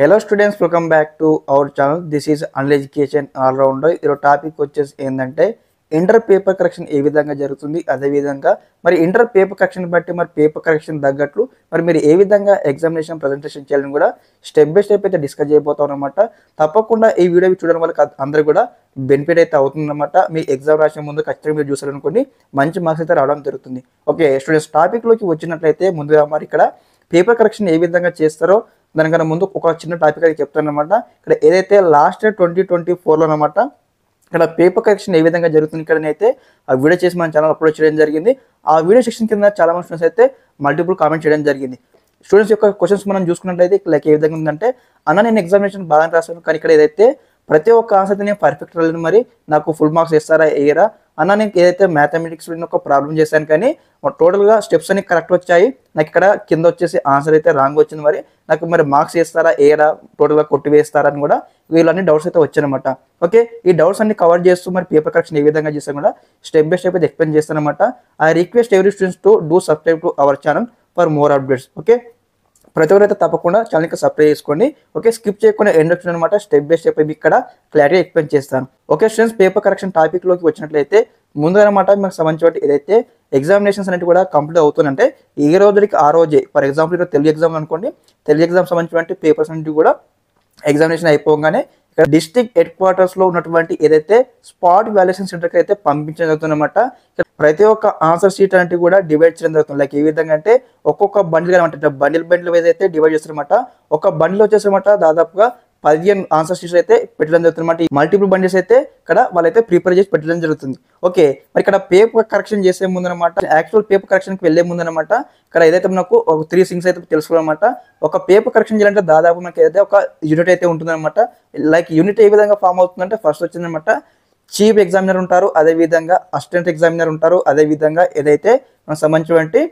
Hello students, welcome back to our channel. This is an education all rounder. ఈరోజు topic వచ్చేసి ఏంటంటే inter paper correction ఏ విధంగా జరుగుతుంది, అదేవిధంగా మరి ఇంటర్ పేపర్ కరెక్షన్ బట్టి మరి పేపర్ కరెక్షన్ తగ్గట్లు మరి మీరు ఏ విధంగా ఎగ్జామినేషన్ ప్రజెంటేషన్ చేయాలని కూడా స్టెప్ బై స్టెప్ అయితే డిస్కస్ చేయబోతాం అనమాట. తప్పకుండా ఈ వీడియో చూడడం వల్ల అందరూ కూడా బెనిఫిట్ అయితే అవుతుందన్నమాట. మీ ఎగ్జామ్ రాసే ముందు ఖచ్చితంగా మీరు చూసారనుకోండి మంచి మార్క్స్ అయితే రావడం జరుగుతుంది. ఓకే స్టూడెంట్స్, టాపిక్లోకి వచ్చినట్లయితే ముందుగా మరి ఇక్కడ పేపర్ కరెక్షన్ ఏ విధంగా చేస్తారో దానికన్నా ముందు ఒక చిన్న టాపిక్ అయితే చెప్తాను అనమాట. ఇక్కడ ఏదైతే లాస్ట్ ఇయర్ 2024లో అనమాట ఇక్కడ పేపర్ కరెక్షన్ ఏ విధంగా జరుగుతుంది ఇక్కడనైతే ఆ వీడియో చేసి మన ఛానల్ అప్లోడ్ చేయడం జరిగింది. ఆ వీడియో సెక్షన్ కింద చాలా మంది స్టూడెంట్స్ అయితే మల్టిపుల్ కామెంట్ చేయడం జరిగింది. స్టూడెంట్స్ యొక్క క్వశ్చన్స్ మనం చూసుకున్నట్లయితే లైక్ ఏ విధంగా ఉందంటే, అన్న నేను ఎగ్జామినేషన్ బాగా రాశాను కానీ ఇక్కడ ఏదైతే ప్రతి ఒక్క ఆన్సర్ నేను పర్ఫెక్ట్ రాలేదు, మరి నాకు ఫుల్ మార్క్స్ ఇస్తారా వేయరా అన్న, నేను ఏదైతే మ్యాథమెటిక్స్లో ఒక ప్రాబ్లం చేశాను కానీ టోటల్గా స్టెప్స్ అన్ని కరెక్ట్ వచ్చాయి, నాకు ఇక్కడ కింద వచ్చేసి ఆన్సర్ అయితే రాంగ్ వచ్చింది, మరి నాకు మరి మార్క్స్ వేస్తారా వేయరా టోటల్గా కొట్టి వేస్తారా అని కూడా వీళ్ళన్ని డౌట్స్ అయితే వచ్చాయన్నమాట. ఓకే, ఈ డౌట్స్ అన్ని కవర్ చేస్తూ మరి పేపర్ కరెక్షన్ ఏ విధంగా చేస్తాం కూడా స్టెప్ బై స్టెప్ అయితే ఎక్స్ప్లెయిన్ చేస్తానమాట. I request every students to do subscribe to our channel for more updates. Okay, ప్రతి ఒక్కరైతే తప్పకుండా ఛానల్కి సబ్స్క్రైబ్ చేసుకోండి. ఓకే, స్కిప్ చేయకుండా ఎండ్ అనమాట స్టెప్ బై స్టెప్ ఇక్కడ క్లారిటీ ఎక్స్ప్లెయిన్ చేస్తాను. ఓకే స్టూడెంట్స్, పేపర్ కరెక్షన్ టాపిక్లోకి వచ్చినట్లయితే ముందుగా అనమాట మీకు సంబంధించి ఏదైతే ఎగ్జామినేషన్స్ అనేవి కూడా కంప్లీట్ అవుతుందంటే ఈ రోజుకి ఆ రోజే, ఫర్ ఎగ్జాంపుల్ ఇక్కడ తెలుగు ఎగ్జామ్ అనుకోండి, తెలుగు ఎగ్జామ్ సంబంధించిన పేపర్స్ అనేవి కూడా ఎగ్జామినేషన్ అయిపోగానే ఇక్కడ డిస్ట్రిక్ట్ హెడ్ క్వార్టర్స్లో ఉన్నటువంటి ఏదైతే స్పాట్ వాల్యుయేషన్ సెంటర్కి అయితే పంపించడం జరుగుతుందన్నమాట. ప్రతి ఒక్క ఆన్సర్ షీట్ అనేవి కూడా డివైడ్ చేయడం జరుగుతుంది. లైక్ ఏ విధంగా అంటే ఒక్కొక్క బండిల్ అనమాట, బండిల్ వైజ్ అయితే డివైడ్ చేస్తారన్నమాట. ఒక బండిల్ వచ్చేసన్నమాట దాదాపుగా 15 ఆన్సర్ షీట్స్ అయితే పెట్టడం జరుగుతుంది. మల్టిపుల్ బండిల్స్ అయితే ఇక్కడ వాళ్ళైతే ప్రిపేర్ చేసి పెట్టడం జరుగుతుంది. ఓకే, మరి ఇక్కడ పేపర్ కరెక్షన్ చేసే ముందు అనమాట, యాక్చువల్ పేపర్ కరెక్షన్కి వెళ్లే ముందు అనమాట ఇక్కడ ఏదైతే మనకు ఒక 3 థింగ్స్ అయితే తెలుసుకోవాలన్నమాట. ఒక పేపర్ కరెక్షన్ చేయాలంటే దాదాపు మనకి ఏదైతే ఒక యూనిట్ అయితే ఉంటుందన్నమాట. లైక్ యూనిట్ ఏ విధంగా ఫామ్ అవుతుందంటే ఫస్ట్ వచ్చిందనమాట చీఫ్ ఎగ్జామినర్ ఉంటారు, అదేవిధంగా అసిస్టెంట్ ఎగ్జామినర్ ఉంటారు, అదేవిధంగా ఏదైతే మనకు సంబంధించినటువంటి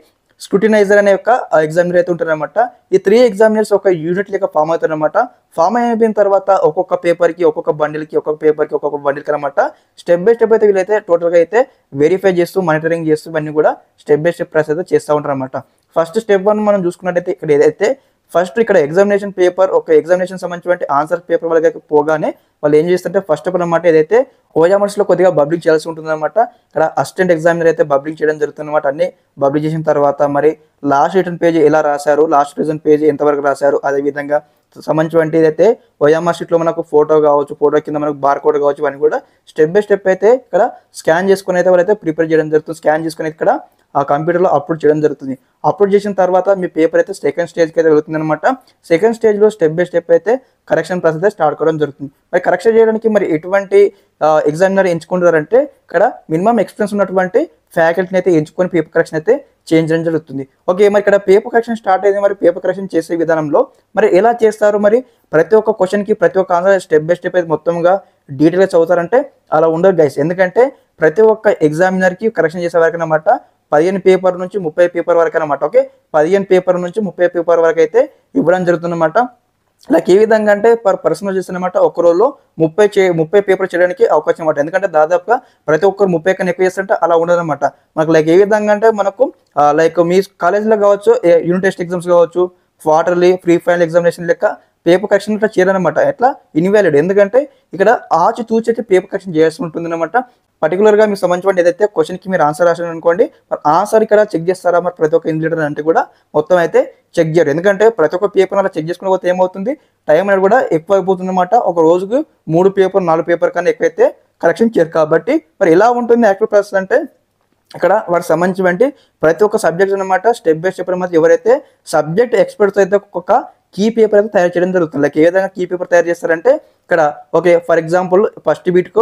స్క్రూటినైజర్ అనే ఒక ఎగ్జామినర్ అయితే ఉంటారనమాట. ఈ 3 ఎగ్జామినర్స్ ఒక యూనిట్ లెక్క ఫామ్ అవుతారనమాట. ఫామ్ అయిపోయిన తర్వాత ఒక్కొక్క పేపర్కి ఒక్కొక్క బండిల్కి ఒక్కొక్క పేపర్కి ఒక్కొక్క బండిల్కి అనమాట స్టెప్ బై స్టెప్ అయితే వీళ్ళైతే టోటల్గా అయితే వెరిఫై చేస్తూ మానిటరింగ్ చేస్తూ ఇవన్నీ కూడా స్టెప్ బై స్టెప్ ప్రాసెస్ అయితే చేస్తూ ఉంటారు అనమాట. ఫస్ట్ స్టెప్ 1 మనం చూసుకున్నట్టయితే ఇక్కడ ఏదైతే ఫస్ట్ ఇక్కడ ఎగ్జామినేషన్ పేపర్ ఒక ఎగ్జామినేషన్ సంబంధించిన ఆన్సర్ పేపర్ వాళ్ళకి పోగానే వాళ్ళు ఏం చేస్తుంటే ఫస్ట్ ఆఫ్ ఆల్ అనమాట ఏదైతే ఓఎంఆర్స్లో కొద్దిగా బబ్లింగ్ చేయాల్సి ఉంటుంది అనమాట. ఇక్కడ అసిస్టెంట్ ఎగ్జామినర్ అయితే బబ్లింగ్ చేయడం జరుగుతుంది అనమాట. అన్ని బబ్లింగ్ చేసిన తర్వాత మరి లాస్ట్ రిటర్న్ పేజ్ ఎలా రాశారు, లాస్ట్ రిటర్న్ పేజ్ ఎంతవరకు రాశారు, అదేవిధంగా సంబంధించి ఏదైతే ఓఎంఆర్ షీట్లో మనకు ఫోటో కావచ్చు, ఫోటో కింద మనకు బార్ కోడ్ కావచ్చు, ఇవన్నీ కూడా స్టెప్ బై స్టెప్ అయితే ఇక్కడ స్కాన్ చేసుకుని అయితే వాళ్ళైతే ప్రిపేర్ చేయడం జరుగుతుంది. స్కాన్ చేసుకుని ఇక్కడ ఆ కంప్యూటర్లో అప్లోడ్ చేయడం జరుగుతుంది. అప్లోడ్ చేసిన తర్వాత మీ పేపర్ అయితే సెకండ్ స్టేజ్కి అయితే వెళ్తుంది అనమాట. సెకండ్ స్టేజ్లో స్టెప్ బై స్టెప్ అయితే కరెక్షన్ ప్రాసెస్ అయితే స్టార్ట్ కావడం జరుగుతుంది. మరి కరెక్షన్ చేయడానికి మరి ఎటువంటి ఎగ్జామినర్ ఎంచుకుంటారంటే ఇక్కడ మినిమం ఎక్స్పీరియన్స్ ఉన్నటువంటి ఫ్యాకల్టీని అయితే ఎంచుకొని పేపర్ కరెక్షన్ అయితే చేయడం జరుగుతుంది. ఓకే, మరి ఇక్కడ పేపర్ కరెక్షన్ స్టార్ట్ అయింది. మరి పేపర్ కరెక్షన్ చేసే విధానంలో మరి ఎలా చేస్తారు, మరి ప్రతి ఒక్క క్వశ్చన్కి ప్రతి ఒక్క ఆన్సర్ స్టెప్ బై స్టెప్ అయితే మొత్తంగా డీటెయిల్గా చదువుతారంటే అలా ఉండదు గైస్. ఎందుకంటే ప్రతి ఒక్క ఎగ్జామినర్కి కరెక్షన్ చేసే వరకు అనమాట 15 పేపర్ నుంచి 30 పేపర్ వరకు అనమాట. ఓకే, 15 పేపర్ నుంచి 30 పేపర్ వరకు అయితే ఇవ్వడం జరుగుతుందన్నమాట. లైక్ ఏ విధంగా అంటే పర్సనల్ చేస్తున్నమాట ఒక రోజులో 30 పేపర్ చేయడానికి అవకాశం అనమాట. ఎందుకంటే దాదాపుగా ప్రతి ఒక్కరు 30 కన్నా ఎక్కువ చేస్తుంటే అలా ఉండదన్నమాట. మనకు లైక్ ఏ విధంగా అంటే మనకు లైక్ మీ కాలేజ్లో కావచ్చు, యూనిట్ టెస్ట్ ఎగ్జామ్స్ కావచ్చు, క్వార్టర్లీ ప్రీ ఫైనల్ ఎగ్జామినేషన్ లెక్క పేపర్ కరెక్షన్ ఇట్లా చేయాలన్నమాట. ఎట్లా ఇన్వాలిడ్, ఎందుకంటే ఇక్కడ ఆచి తూచి అయితే పేపర్ కరెక్షన్ చేయాల్సి ఉంటుంది అనమాట. పర్టికులర్గా మీకు సంబంధించిన ఏదైతే క్వశ్చన్కి మీరు ఆన్సర్ రాశారు అనుకోండి, మరి ఆన్సర్ ఇక్కడ చెక్ చేస్తారా మరి ప్రతి ఒక్క ఇన్విజిలేటర్ అంటే కూడా మొత్తం అయితే చెక్ చేయరు. ఎందుకంటే ప్రతి ఒక్క పేపర్ అలా చెక్ చేసుకుని పోతే ఏమవుతుంది, టైం అనేది కూడా ఎక్కువ అయిపోతుంది అనమాట. ఒక రోజుకు 3 పేపర్ 4 పేపర్ కన్నా ఎక్కువైతే కరెక్షన్ చేయరు. కాబట్టి మరి ఎలా ఉంటుంది యాక్టివ్ ప్రాసెస్ అంటే ఇక్కడ వాటికి సంబంధించి ప్రతి ఒక్క సబ్జెక్ట్ అనమాట స్టెప్ బై స్టెప్ అనమాట ఎవరైతే సబ్జెక్ట్ ఎక్స్పర్ట్స్ అయితే ఒక్కొక్క కీ పేపర్ అయితే తయారు చేయడం జరుగుతుంది. లైక్ ఏ విధంగా కీ పేపర్ తయారు చేస్తారంటే ఇక్కడ ఓకే ఫర్ ఎగ్జాంపుల్ ఫస్ట్ బీట్కు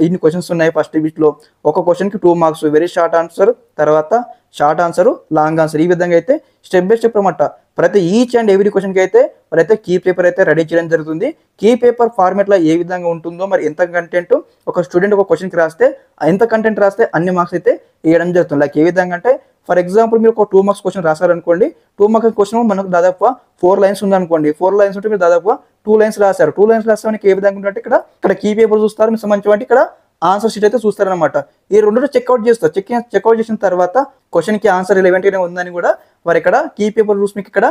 ఇన్ని క్వశ్చన్స్ ఉన్నాయి. ఫస్ట్ బీట్లో ఒక క్వశ్చన్కి 2 మార్క్స్, వెరీ షార్ట్ ఆన్సర్, తర్వాత షార్ట్ ఆన్సర్, లాంగ్ ఆన్సర్, ఈ విధంగా అయితే స్టెప్ బై స్టెప్ అనమాట ప్రతి ఈచ్ అండ్ ఎవ్రీ క్వశ్చన్కి అయితే వాళ్ళైతే కీ పేపర్ అయితే రెడీ చేయడం జరుగుతుంది. కీ పేపర్ ఫార్మేట్లో ఏ విధంగా ఉంటుందో మరి ఎంత కంటెంట్ ఒక స్టూడెంట్ ఒక క్వశ్చన్కి రాస్తే ఎంత కంటెంట్ రాస్తే అన్ని మార్క్స్ అయితే వేయడం జరుగుతుంది. లైక్ ఏ విధంగా అంటే ఫర్ ఎగ్జాంపుల్ మీరు ఒక 2 మార్క్స్ క్వశ్చన్ రాశారనుకోండి, 2 మార్క్స్ క్వశ్చన్ మనకు దాదాపు 4 లైన్స్ ఉందనుకోండి, 4 లైన్స్ ఉంటే మీరు దాదాపు 2 లైన్స్ రాశారు. 2 లైన్స్ రాస్తానికి ఏ విధంగా ఉంటే ఇక్కడ కీ పేపర్ చూస్తారు, మీకు సంబంధించి ఇక్కడ ఆన్సర్ షీట్ అయితే చూస్తారనమాట. ఈ రెండు చెక్అవుట్ చేస్తారు. చెక్అవుట్ చేసిన తర్వాత క్వశ్చన్కి ఆన్సర్ రిలవెంట్గానే ఉందని కూడా వారు ఇక్కడ కీ పేపర్ రూల్స్ మీకు ఇక్కడ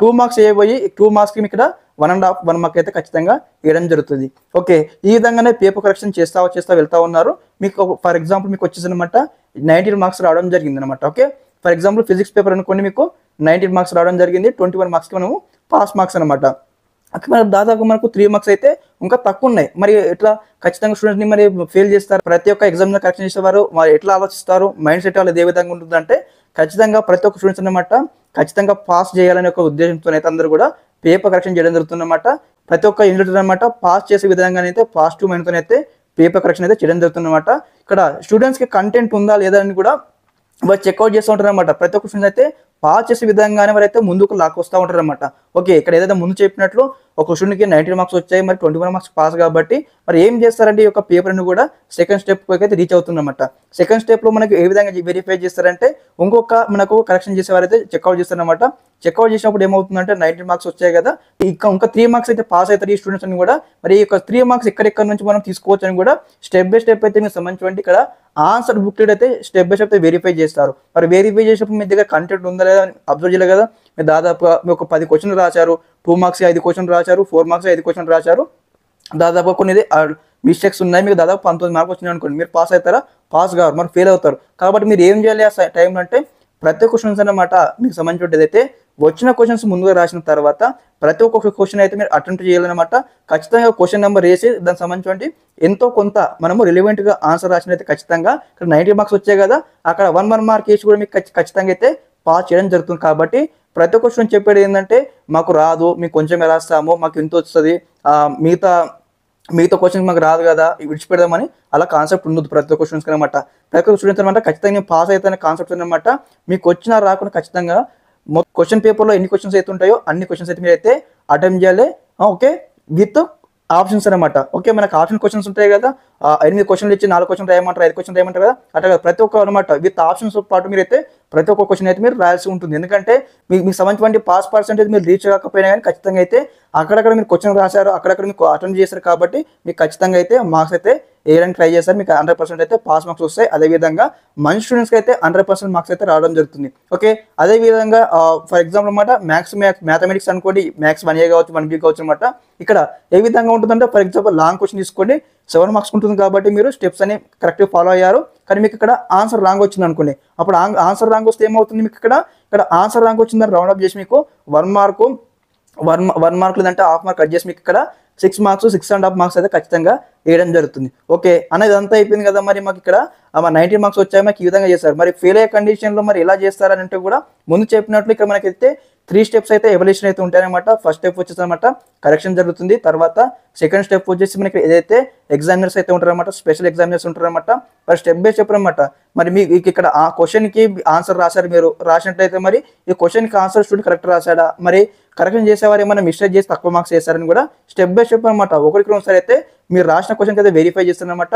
2 మార్క్స్ వేయబోయి 2 మార్క్స్కి మీకు ఇక్కడ 1.5 1 మార్క్ అయితే ఖచ్చితంగా వేయడం జరుగుతుంది. ఓకే, ఈ విధంగానే పేపర్ కరెక్షన్ చేస్తా వెళ్తా ఉన్నారు. మీకు ఫర్ ఎగ్జాంపుల్ మీకు వచ్చేసి అనమాట 19 మార్క్స్ రావడం జరిగింది అనమాట. Okay, for example physics paper అనుకోండి, మీకు 19 మార్క్స్ రావడం జరిగింది. 21 మార్క్స్కి మనము పాస్ మార్క్స్ అనమాట. అక్కడ మనకు దాదాపు మనకు 3 మార్క్స్ అయితే ఇంకా తక్కువ ఉన్నాయి. మరి ఎట్లా ఖచ్చితంగా స్టూడెంట్ని మరి ఫెయిల్ చేస్తారు? ప్రతి ఒక్క ఎగ్జామ్లో కరెక్షన్ చేసేవారు మరి ఎట్లా ఆలోచిస్తారు? మైండ్ సెట్ వాళ్ళు ఏ విధంగా ఉంటుందంటే ఖచ్చితంగా ప్రతి ఒక్క స్టూడెంట్స్ అనమాట ఖచ్చితంగా పాస్ చేయాలనే ఒక ఉద్దేశంతో అయితే అందరూ కూడా పేపర్ కరెక్షన్ చేయడం జరుగుతుందన్నమాట. ప్రతి ఒక్క యూనిట్ అనమాట పాస్ చేసే విధంగానైతే పాజిటివ్ మైండ్తో అయితే పేపర్ కరెక్షన్ అయితే చేయడం జరుగుతుందన్నమాట. ఇక్కడ స్టూడెంట్స్కి కంటెంట్ ఉందా లేదా అని కూడా వారు చెక్అవుట్ చేస్తూ ఉంటారు అనమాట. ప్రతి ఒక్క స్టూడెంట్ అయితే పాస్ చేసే విధంగానే వారైతే ముందుకు లాక్కొస్తూ ఉంటారు అనమాట. ఓకే, ఇక్కడ ఏదైతే ముందు చెప్పినట్లు ఒక స్టూడెంట్కి 19 మార్క్స్ వచ్చాయి, మరి 21 మార్క్స్ పాస్ కాబట్టి మరి ఏం చేస్తారంటే ఈ యొక్క పేపర్ని కూడా సెకండ్ స్టెప్ అయితే రీచ్ అవుతుందన్నమాట. సెకండ్ స్టెప్లో మనకి ఏ విధంగా వెరిఫై చేస్తారంటే ఇంకొక మనకు కరెక్షన్ చేసేవారైతే చెక్అవుట్ చేస్తారనమాట. చెక్అవుట్ చేసినప్పుడు ఏమవుతుందంటే 19 మార్క్స్ వచ్చాయి కదా, ఇంకా 3 మార్క్స్ అయితే పాస్ అవుతారు ఈ స్టూడెంట్స్ అని కూడా. మరి ఈ యొక్క 3 మార్క్స్ ఎక్కడెక్కడ నుంచి మనం తీసుకోవచ్చు అని కూడా స్టెప్ బై స్టెప్ అయితే మీకు సంబంధించి ఇక్కడ ఆన్సర్ బుక్లెట్ అయితే స్టెప్ బై స్టెప్ అయితే వెరిఫై చేస్తారు. మరి వెరిఫై చేసినప్పుడు మీ దగ్గర కంటెంట్ ఉందా లేదా అని అబ్జర్వ్ చేయాలి కదా. మీరు దాదాపుగా మీరు ఒక 10 క్వశ్చన్లు రాశారు, 2 మార్క్స్ 5 క్వశ్చన్లు రాశారు, 4 మార్క్స్ 5 క్వశ్చన్లు రాశారు, దాదాపు కొన్ని మిస్టేక్స్ ఉన్నాయి, మీకు దాదాపు 19 మార్క్స్ వచ్చినాయి అనుకోండి, మీరు పాస్ అవుతారా? పాస్ కావాలి, మరి ఫెయిల్ అవుతారు. కాబట్టి మీరు ఏం చేయాలి ఆ టైంలో అంటే ప్రతి క్వశ్చన్స్ అన్నమాట మీకు సంబంధించి ఏదైతే వచ్చిన క్వశ్చన్స్ ముందుగా రాసిన తర్వాత ప్రతి ఒక్క క్వశ్చన్ అయితే మీరు అటెంప్ట్ చేయాలన్నమాట. ఖచ్చితంగా క్వశ్చన్ నెంబర్ వేసి దానికి సంబంధించి ఎంతో కొంత మనము రిలవెంట్గా ఆన్సర్ రాసినైతే ఖచ్చితంగా ఇక్కడ 90 మార్క్స్ వచ్చాయి కదా, అక్కడ 1 మార్క్ వేసి కూడా మీకు ఖచ్చితంగా అయితే పాస్ చేయడం జరుగుతుంది. కాబట్టి ప్రతి ఒక్క స్టూడెంట్ చెప్పేది ఏంటంటే మాకు రాదు, మీకు కొంచెమే రాస్తాము, మాకు ఇంత వస్తుంది, మిగతా క్వశ్చన్స్ మాకు రాదు కదా విడిచిపెడదామని అలా కాన్సెప్ట్ ఉండదు ప్రతి ఒక్క స్టూడెంట్స్కి అనమాట. ప్రతి ఒక్క స్టూడెంట్స్ అనమాట ఖచ్చితంగా నేను పాస్ అవుతానే కాన్సెప్ట్ అనమాట. మీకు వచ్చినా రాకుండా ఖచ్చితంగా క్వశ్చన్ పేపర్లో ఎన్ని క్వశ్చన్స్ అయితే ఉంటాయో అన్ని క్వశ్చన్స్ అయితే మీరు అయితే అటెంప్ట్ చేయాలి. ఓకే, విత్ ఆప్షన్స్ అనమాట. ఓకే, మనకు ఆప్షన్ క్వశ్చన్స్ ఉంటాయి కదా, 8 క్వశ్చన్లు ఇచ్చి 4 క్వశ్చన్ రాయమంటారు, 5 క్వశ్చన్ రాయమంటారు కదా, అట్లా ప్రతి ఒక్క అనమాట విత్ ఆప్షన్స్ పాటు మీరు అయితే ప్రతి ఒక్క క్వశ్చన్ అయితే మీరు రాయాల్సి ఉంటుంది. ఎందుకంటే మీకు సంబంధించిన పాస్ పర్సెంటేజ్ మీరు రీచ్ కాకపోయినా కానీ ఖచ్చితంగా అయితే అక్కడక్కడ మీరు క్వశ్చన్ రాశారు, అక్కడక్కడ మీకు అటెంప్ట్ చేశారు కాబట్టి మీకు ఖచ్చితంగా అయితే మార్క్స్ అయితే వేయడానికి ట్రై చేస్తారు. మీకు 100% అయితే పాస్ మార్క్స్ వస్తాయి. అదేవిధంగా మంచి స్టూడెంట్స్కి అయితే 100% మార్క్స్ అయితే రావడం జరుగుతుంది. ఓకే, అదేవిధంగా ఫర్ ఎగ్జాంపుల్ అనమాట మ్యాథమెటిక్స్ అనుకోండి, మ్యాథ్స్ 1A కావచ్చు 1B కావచ్చు అనమాట. ఇక్కడ ఏ విధంగా ఉంటుందంటే ఫర్ ఎగ్జాంపుల్ లాంగ్ క్వశ్చన్ తీసుకోండి, 7 మార్క్స్ ఉంటుంది కాబట్టి మీరు స్టెప్స్ అని కరెక్ట్గా ఫాలో అయ్యారు, కానీ మీకు ఇక్కడ ఆన్సర్ రాంగ్ వచ్చింది అనుకోండి. అప్పుడు ఆన్సర్ రాంగ్ వస్తే ఏమవుతుంది, మీకు ఇక్కడ ఆన్సర్ రాంగ్ వచ్చిందని రౌండ్ అప్ చేసి మీకు 1 మార్క్ లేదంటే హాఫ్ మార్క్ కట్ చేసి మీకు ఇక్కడ 6 మార్క్స్ 6.5 మార్క్స్ అయితే ఖచ్చితంగా వేయడం జరుగుతుంది. ఓకే, అనేది అంతా అయిపోయింది కదా, మరి మాకు ఇక్కడ 19 మార్క్స్ వచ్చాయి, మాకు ఈ విధంగా చేస్తారు. మరి ఫెయిల్ అయ్యే కండిషన్లో మరి ఎలా చేస్తారని అంటే కూడా ముందు చెప్పినట్లు ఇక్కడ మనకైతే 3 స్టెప్స్ అయితే ఎవల్యూషన్ అయితే ఉంటాయన్నమాట. ఫస్ట్ స్టెప్ వచ్చేసి అనమాట కరెక్షన్ జరుగుతుంది. తర్వాత సెకండ్ స్టెప్ వచ్చేసి మనకి ఏదైతే ఎగ్జామినర్స్ అయితే ఉంటారన్నమాట, స్పెషల్ ఎగ్జామినర్స్ ఉంటారన్నమాట. మరి స్టెప్ బై స్టెప్ అనమాట. మరి మీకు ఇక్కడ ఆ క్వశ్చన్కి ఆన్సర్ రాశారు, మీరు రాసినట్లయితే మరి ఈ క్వశ్చన్కి ఆన్సర్ స్టూడెంట్ కరెక్ట్ రాశాడా, మరి కరెక్షన్ చేసేవారు ఏమైనా మిస్టేక్ చేసి తక్కువ మార్క్స్ చేస్తారని కూడా స్టెప్ బై స్టెప్ అనమాట. ఒకరికి ఒకసారి అయితే మీరు రాసిన క్వశ్చన్కి అయితే వెరిఫై చేస్తారనమాట.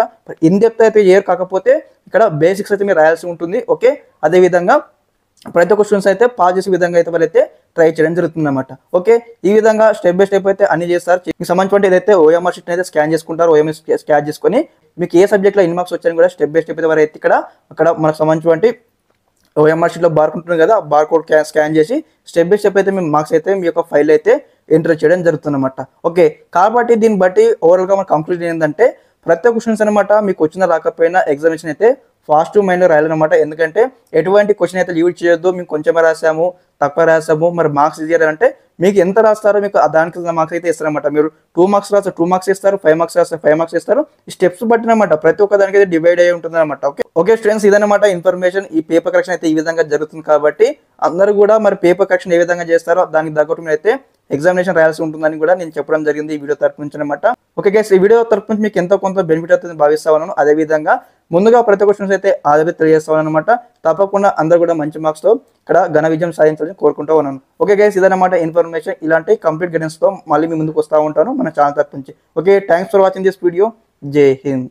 ఇన్ డెప్త్ అయితే చేయరు, కాకపోతే ఇక్కడ బేసిక్స్ అయితే మీరు రాయాల్సి ఉంటుంది. ఓకే, అదేవిధంగా ప్రతి ఒక్క స్టూడెంట్స్ అయితే పాస్ చేసే విధంగా అయితే వాళ్ళైతే ట్రై చేయడం జరుగుతుంది అనమాట. ఓకే, ఈ విధంగా స్టెప్ బై స్టెప్ అయితే అన్ని చేస్తారు. మీకు సంబంధించి ఏదైతే ఓఎంఆర్ షీట్ అయితే స్కాన్ చేసుకుంటారు, ఓఎంఆర్ స్కాన్ చేసుకొని మీకు ఏ సబ్జెక్ట్లో ఎన్ని మార్క్స్ వచ్చాయని కూడా స్టెప్ బై స్టెప్ అయితే వారైతే అక్కడ మనకు సంబంధించి ఓఎంఆర్ షీట్లో బార్ ఉంటుంది కదా, బార్ కోడ్ స్కాన్ చేసి స్టెప్ బై స్టెప్ అయితే మీ మార్క్స్ అయితే మీ యొక్క ఫైల్ అయితే ఎంటర్ చేయడం జరుగుతుంది అనమాట. ఓకే, కాబట్టి దీన్ని బట్టి ఓవరాల్గా మన కంక్లూజన్ ఏంటంటే ప్రతి ఒక్క క్వశ్చన్స్ అనమాట మీకు వచ్చిన రాకపోయినా ఎగ్జామినేషన్ అయితే పాజిటివ్ మైండ్లో రాయాలన్నమాట. ఎందుకంటే ఎటువంటి క్వశ్చన్ అయితే లీవ్ చేయొద్దు, మేము కొంచెమే రాసాము, తక్కువ రాసాము, మరి మార్క్స్ ఇయ్యారు అంటే మీకు ఎంత రాస్తారో మీకు దానికి మార్క్స్ అయితే ఇస్తారనమాట. మీరు 2 మార్క్స్ రాస్తే 2 మార్క్స్ ఇస్తారు, 5 మార్క్స్ రాస్తే 5 మార్క్స్ ఇస్తారు. ఈ స్టెప్స్ బట్టినమాట ప్రతి ఒక్క దానికి అయితే డివైడ్ అయ్యి ఉంటుంది అనమాట. ఓకే స్టూడెంట్స్, ఇదనమాట ఇన్ఫర్మేషన్. ఈ పేపర్ కరెక్షన్ అయితే ఈ విధంగా జరుగుతుంది కాబట్టి అందరూ కూడా మరి పేపర్ కరెక్షన్ ఏ విధంగా చేస్తారో దానికి తగ్గట్టు మీరు అయితే ఎగ్జామినేషన్ రాయాల్సి ఉంటుందని కూడా నేను చెప్పడం జరిగింది ఈ వీడియో తరపు నుంచి అనమాట. ఓకే గైస్, ఈ వీడియో తరపు నుంచి మీకు ఎంతో కొంత బెనిఫిట్ అవుతుంది భావిస్తా ఉన్నాను. అదేవిధంగా ముందుగా ప్రతి ఒక్క స్టూడెంట్స్ అయితే ఆదరణ తెలియజేస్తాను అనమాట. తప్పకుండా అందరూ కూడా మంచి మార్క్స్తో ఇక్కడ ఘన విజయం సాధించాలని కోరుకుంటూ ఉన్నాను. ఓకే గైస్, ఇదన్నమాట ఇన్ఫర్మేషన్. ఇలాంటి కంప్లీట్ గైడెన్స్తో మళ్ళీ మీ ముందుకు వస్తూ ఉంటాను మన ఛానల్ తరపు నుంచి. Okay, thanks for watching this video. జై హింద్.